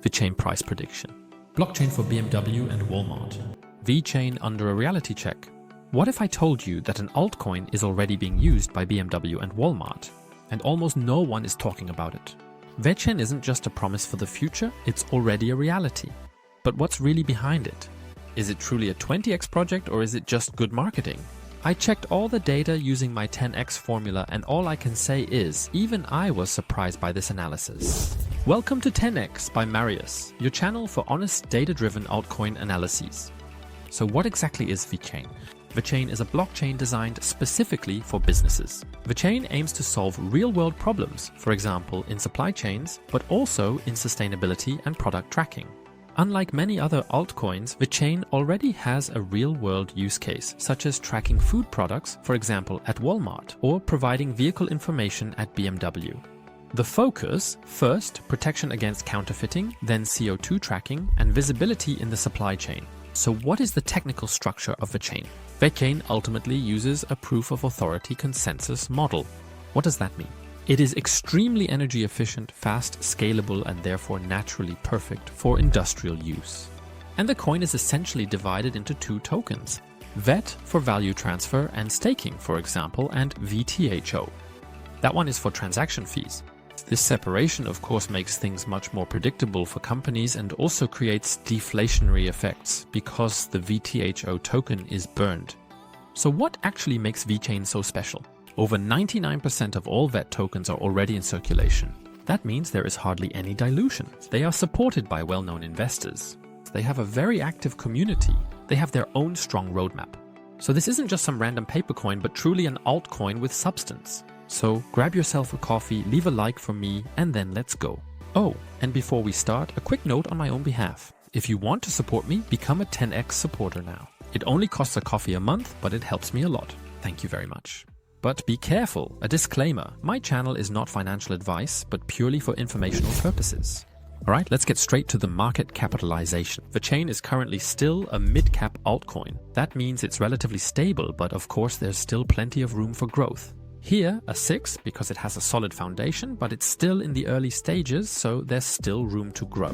VeChain Price Prediction. Blockchain for BMW and Walmart. VeChain under a reality check. What if I told you that an altcoin is already being used by BMW and Walmart, and almost no one is talking about it? VeChain isn't just a promise for the future, it's already a reality. But what's really behind it? Is it truly a 20x project or is it just good marketing? I checked all the data using my 10x formula, and all I can say is, even I was surprised by this analysis. Welcome to 10x by Marius, your channel for honest data-driven altcoin analyses. So what exactly is VeChain? VeChain is a blockchain designed specifically for businesses. VeChain aims to solve real-world problems, for example in supply chains, but also in sustainability and product tracking. Unlike many other altcoins, VeChain already has a real-world use case, such as tracking food products, for example at Walmart, or providing vehicle information at BMW. The focus: first, protection against counterfeiting, then CO2 tracking, and visibility in the supply chain. So what is the technical structure of VeChain? VeChain ultimately uses a proof of authority consensus model. What does that mean? It is extremely energy efficient, fast, scalable, and therefore naturally perfect for industrial use. And the coin is essentially divided into two tokens: VET for value transfer and staking, for example, and VTHO. That one is for transaction fees. This separation, of course, makes things much more predictable for companies and also creates deflationary effects because the VTHO token is burned. So what actually makes VeChain so special? Over 99% of all VET tokens are already in circulation. That means there is hardly any dilution. They are supported by well-known investors. They have a very active community. They have their own strong roadmap. So this isn't just some random paper coin, but truly an altcoin with substance. So grab yourself a coffee, leave a like for me, and then let's go. Oh, and before we start, a quick note on my own behalf. If you want to support me, become a 10x supporter now. It only costs a coffee a month, but it helps me a lot. Thank you very much. But be careful, a disclaimer, my channel is not financial advice, but purely for informational purposes. Alright, let's get straight to the market capitalization. VeChain is currently still a mid-cap altcoin. That means it's relatively stable, but of course there's still plenty of room for growth. Here, a 6 because it has a solid foundation, but it's still in the early stages, so there's still room to grow.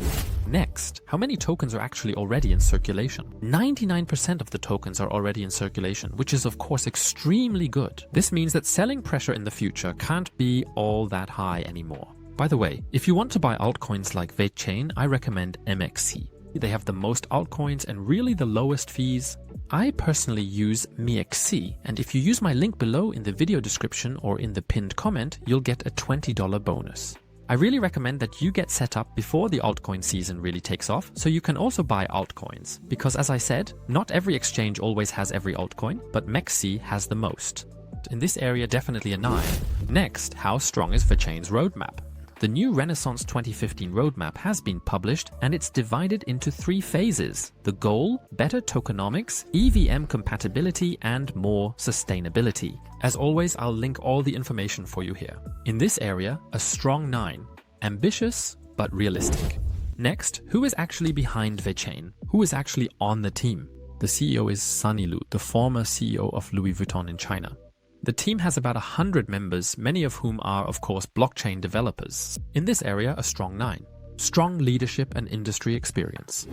Next, how many tokens are actually already in circulation? 99% of the tokens are already in circulation, which is of course extremely good. This means that selling pressure in the future can't be all that high anymore. By the way, if you want to buy altcoins like VeChain, I recommend MXC. They have the most altcoins and really the lowest fees. I personally use MXC, and if you use my link below in the video description or in the pinned comment, you'll get a $20 bonus. I really recommend that you get set up before the altcoin season really takes off, so you can also buy altcoins. Because as I said, not every exchange always has every altcoin, but MXC has the most. In this area, definitely a 9. Next, how strong is VeChain's roadmap? The new Renaissance 2015 roadmap has been published, and it's divided into 3 phases. The goal: better tokenomics, EVM compatibility, and more sustainability. As always, I'll link all the information for you here. In this area, a strong 9. Ambitious, but realistic. Next, who is actually behind VeChain? Who is actually on the team? The CEO is Sunny Lu, the former CEO of Louis Vuitton in China. The team has about 100 members, many of whom are, of course, blockchain developers. In this area, a strong 9. Strong leadership and industry experience.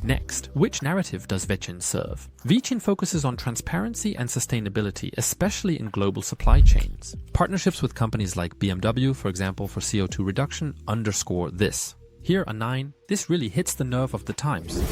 Next, which narrative does VeChain serve? VeChain focuses on transparency and sustainability, especially in global supply chains. Partnerships with companies like BMW, for example, for CO2 reduction, underscore this. Here, a 9. This really hits the nerve of the times.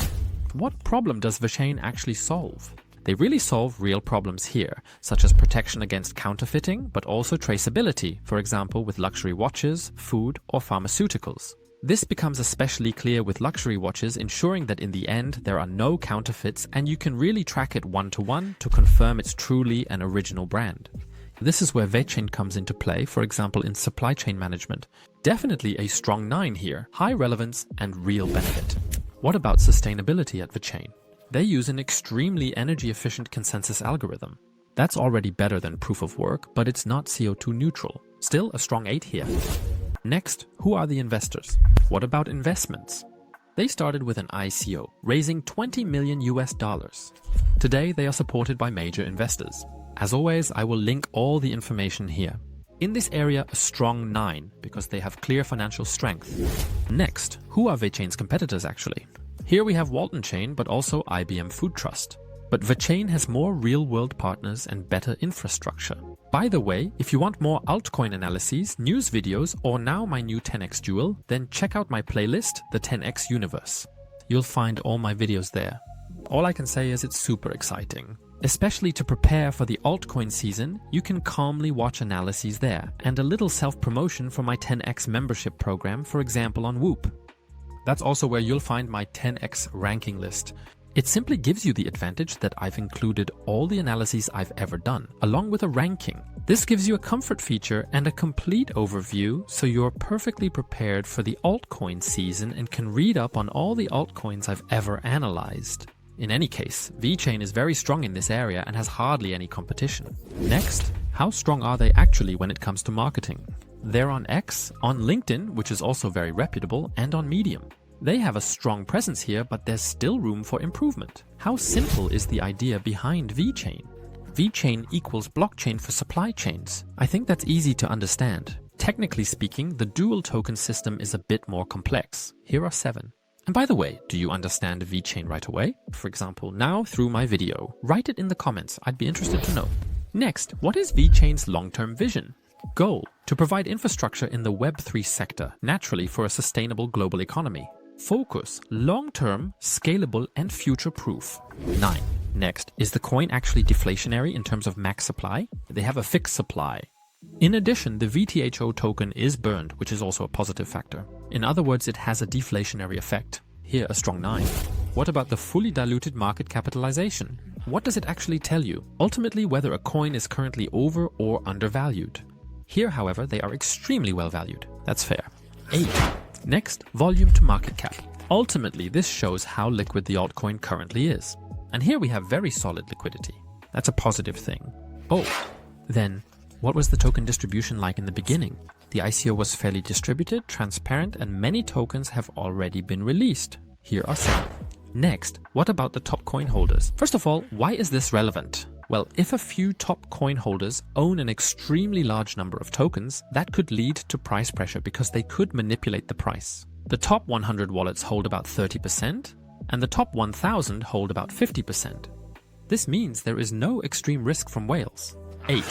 What problem does VeChain actually solve? They really solve real problems here, such as protection against counterfeiting, but also traceability, for example with luxury watches, food, or pharmaceuticals. This becomes especially clear with luxury watches, ensuring that in the end there are no counterfeits and you can really track it one-to-one to confirm it's truly an original brand. This is where VeChain comes into play, for example in supply chain management. Definitely a strong 9 here, high relevance and real benefit. What about sustainability at VeChain? They use an extremely energy-efficient consensus algorithm. That's already better than proof of work, but it's not CO2 neutral. Still a strong 8 here. Next, who are the investors? What about investments? They started with an ICO, raising $20 million. Today, they are supported by major investors. As always, I will link all the information here. In this area, a strong 9, because they have clear financial strength. Next, who are VeChain's competitors actually? Here we have Walton Chain, but also IBM Food Trust. But VeChain has more real-world partners and better infrastructure. By the way, if you want more altcoin analyses, news videos, or now my new 10x duel, then check out my playlist, The 10x Universe. You'll find all my videos there. All I can say is it's super exciting. Especially to prepare for the altcoin season, you can calmly watch analyses there, and a little self-promotion for my 10x membership program, for example on Whoop. That's also where you'll find my 10x ranking list. It simply gives you the advantage that I've included all the analyses I've ever done, along with a ranking. This gives you a comfort feature and a complete overview, so you're perfectly prepared for the altcoin season and can read up on all the altcoins I've ever analyzed. In any case, VeChain is very strong in this area and has hardly any competition. Next, how strong are they actually when it comes to marketing? They're on X, on LinkedIn, which is also very reputable, and on Medium. They have a strong presence here, but there's still room for improvement. How simple is the idea behind VeChain? VeChain equals blockchain for supply chains. I think that's easy to understand. Technically speaking, the dual token system is a bit more complex. Here are 7. And by the way, do you understand VeChain right away? For example, now through my video. Write it in the comments, I'd be interested to know. Next, what is VeChain's long-term vision? Goal: to provide infrastructure in the Web3 sector, naturally for a sustainable global economy. Focus: long-term, scalable, and future-proof. 9. Next, is the coin actually deflationary in terms of max supply? They have a fixed supply. In addition, the VTHO token is burned, which is also a positive factor. In other words, it has a deflationary effect. Here, a strong 9. What about the fully diluted market capitalization? What does it actually tell you? Ultimately, whether a coin is currently over or undervalued. Here, however, they are extremely well valued. That's fair. 8. Next, volume to market cap. Ultimately, this shows how liquid the altcoin currently is. And here we have very solid liquidity. That's a positive thing. Oh, then, what was the token distribution like in the beginning? The ICO was fairly distributed, transparent, and many tokens have already been released. Here are some. Next, what about the top coin holders? First of all, why is this relevant? Well, if a few top coin holders own an extremely large number of tokens, that could lead to price pressure because they could manipulate the price. The top 100 wallets hold about 30%, and the top 1000 hold about 50%. This means there is no extreme risk from whales. 8.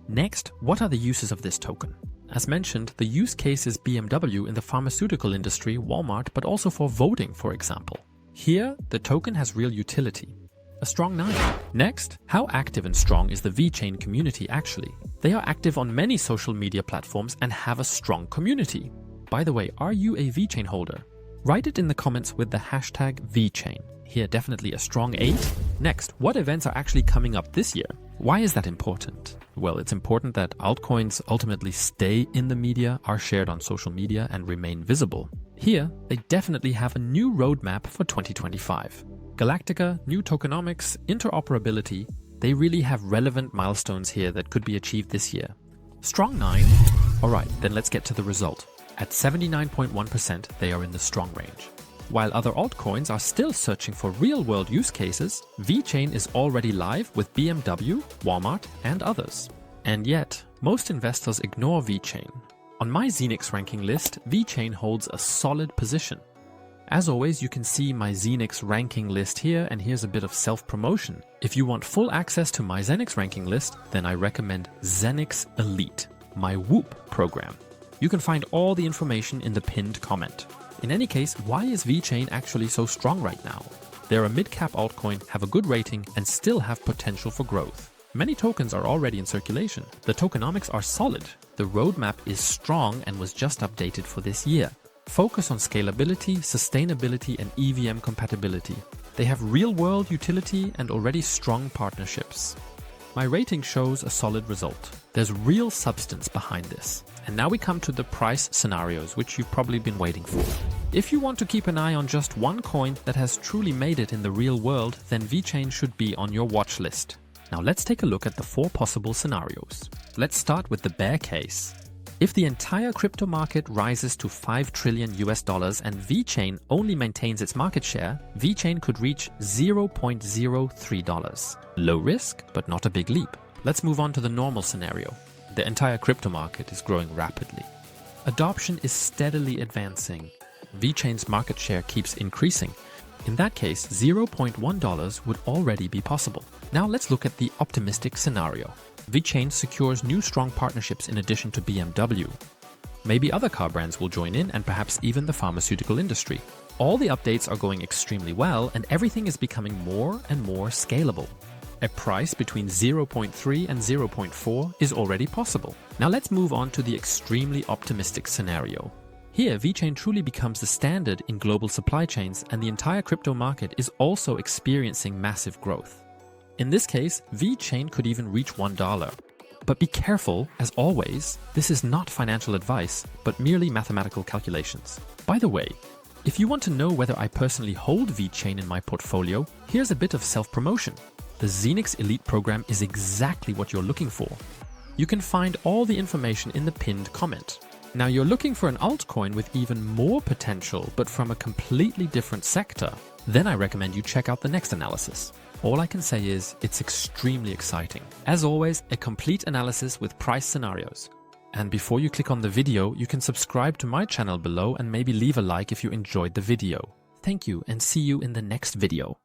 Next, what are the uses of this token? As mentioned, the use case is BMW in the pharmaceutical industry, Walmart, but also for voting, for example. Here, the token has real utility. A strong 9. Next, how active and strong is the VeChain community actually? They are active on many social media platforms and have a strong community. By the way, are you a VeChain holder? Write it in the comments with the hashtag VeChain. Here, definitely a strong 8. Next, what events are actually coming up this year? Why is that important? Well, it's important that altcoins ultimately stay in the media, are shared on social media, and remain visible. Here, they definitely have a new roadmap for 2025. Galactica, new tokenomics, interoperability, they really have relevant milestones here that could be achieved this year. Strong 9? Alright, then let's get to the result. At 79.1%, they are in the strong range. While other altcoins are still searching for real-world use cases, VeChain is already live with BMW, Walmart, and others. And yet, most investors ignore VeChain. On my Zenix ranking list, VeChain holds a solid position. As always, you can see my Zenix ranking list here, and here's a bit of self-promotion. If you want full access to my Zenix ranking list, then I recommend Zenix Elite, my Whoop program. You can find all the information in the pinned comment. In any case, why is VeChain actually so strong right now? They're a mid-cap altcoin, have a good rating, and still have potential for growth. Many tokens are already in circulation. The tokenomics are solid. The roadmap is strong and was just updated for this year. Focus on scalability, sustainability, and EVM compatibility. They have real-world utility and already strong partnerships. My rating shows a solid result. There's real substance behind this. And now we come to the price scenarios, which you've probably been waiting for. If you want to keep an eye on just one coin that has truly made it in the real world, then VeChain should be on your watch list. Now let's take a look at the 4 possible scenarios. Let's start with the bear case. If the entire crypto market rises to $5 trillion and VeChain only maintains its market share, VeChain could reach $0.03. Low risk, but not a big leap. Let's move on to the normal scenario. The entire crypto market is growing rapidly. Adoption is steadily advancing. VeChain's market share keeps increasing. In that case, $0.1 would already be possible. Now let's look at the optimistic scenario. VeChain secures new strong partnerships in addition to BMW. Maybe other car brands will join in, and perhaps even the pharmaceutical industry. All the updates are going extremely well, and everything is becoming more and more scalable. A price between 0.3 and 0.4 is already possible. Now let's move on to the extremely optimistic scenario. Here, VeChain truly becomes the standard in global supply chains, and the entire crypto market is also experiencing massive growth. In this case, VeChain could even reach $1. But be careful, as always, this is not financial advice, but merely mathematical calculations. By the way, if you want to know whether I personally hold VeChain in my portfolio, here's a bit of self-promotion. The Zenix Elite program is exactly what you're looking for. You can find all the information in the pinned comment. Now you're looking for an altcoin with even more potential, but from a completely different sector, then I recommend you check out the next analysis. All I can say is, it's extremely exciting. As always, a complete analysis with price scenarios. And before you click on the video, you can subscribe to my channel below and maybe leave a like if you enjoyed the video. Thank you, and see you in the next video.